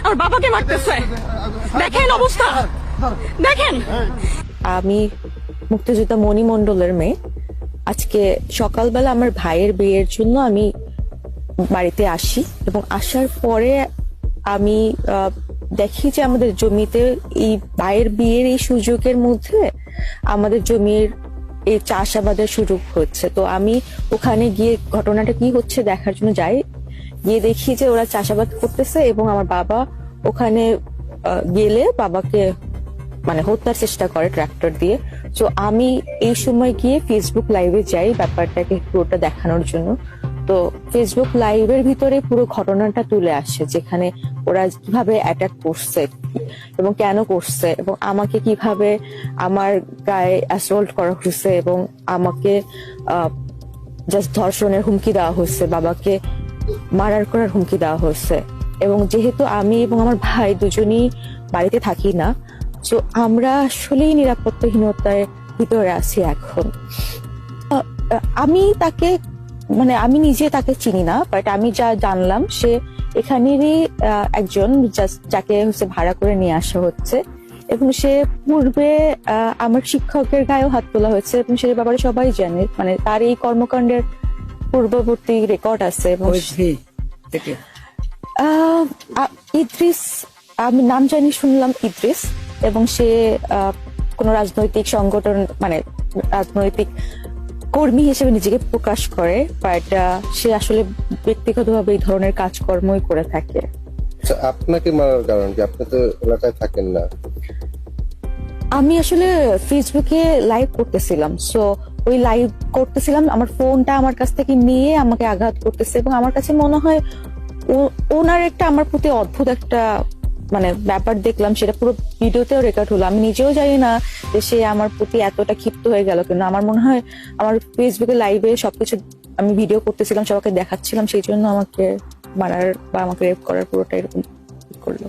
আর বাবাকে মারতেছে। দেখেন অবস্থা, দেখেন। আমি মুক্তিযোদ্ধা মণি মণ্ডলের মেয়ে। আজকে সকালবেলা আমার ভাইয়ের বিয়ের জন্য আমি বাড়িতে আসি এবং আসার পরে আমি দেখি যে আমাদের জমিতে এই ভাইয়ের বিয়ের এই সুযোগের মধ্যে আমাদের জমির এই চাষাবাদের সুযোগ হচ্ছে। তো আমি ওখানে গিয়ে ঘটনাটা কি হচ্ছে দেখার জন্য যাই। গিয়ে দেখি যে ওরা চাষাবাদ করতেছে এবং আমার বাবা ওখানে গেলে বাবাকে মানে হত্যার চেষ্টা করে ট্রাক্টর দিয়ে। তো আমি এই সময় গিয়ে ফেসবুক লাইভে যাই ব্যাপারটাকে পুরোটা দেখানোর জন্য। তো ফেসবুক লাইভের ভিতরে পুরো ঘটনাটা তুলে আসে, যেখানে ওরা কিভাবে অ্যাটাক করছে এবং কেন করছে এবং আমাকে কিভাবে আমার গায়ে অ্যাসল্ট করা হয়েছে এবং আমাকে জাস্ট ধর্ষণের হুমকি দেওয়া হয়েছে, বাবাকে মার্ডার করার হুমকি দেওয়া হয়েছে। এবং যেহেতু আমি এবং আমার ভাই দুজনই বাড়িতে থাকি না, তো আমরা আসলেই নিরাপত্তাহীনতার ভিতরে আছি এখন। আমি তাকে মানে আমি নিজে তাকে চিনি না, বাট আমি যা জানলাম সে এখানেরই একজন যাকে হচ্ছে ভাড়া করে নিয়ে আসা হচ্ছে এবং সে পূর্বে আমার শিক্ষকের গায়েও হাত তোলা হয়েছে এবং সে ব্যাপারে সবাই জানে। মানে তার এই কর্মকাণ্ডের পূর্ববর্তী রেকর্ড আছে এবং ইদ্রিস, আমি নাম জানি শুনলাম ইদ্রিস, এবং সে কোন রাজনৈতিক সংগঠন মানে রাজনৈতিক কর্মী হিসেবে নিজেকে প্রকাশ করে, বাট সে আসলে ব্যক্তিগতভাবে এই ধরনের কাজকর্মই করে থাকে। আপনাকে মারার কারণ কি? আপনি তো এলাকায় থাকেন না। আমি আসলে ফেসবুকে লাইভ করতেছিলাম, সো ওই লাইভ করতেছিলাম, আমার ফোনটা আমার কাছ থেকে নিয়ে আমাকে আঘাত করতেছে এবং আমার কাছে মনে হয় ওনার একটা আমার প্রতি অদ্ভুত একটা মানে ব্যাপার দেখলাম, সেটা পুরো ভিডিওতেও রেকর্ড হলো। আমি নিজেও জানি না যে সে আমার প্রতি এতটা ক্ষিপ্ত হয়ে গেল, কিন্তু আমার মনে হয় আমার ফেসবুকে লাইভে সবকিছু আমি ভিডিও করতেছিলাম, সবাইকে দেখাচ্ছিলাম, সেই জন্য আমাকে মারার বা আমাকে রেপ করার পুরোটা এরকম করলো।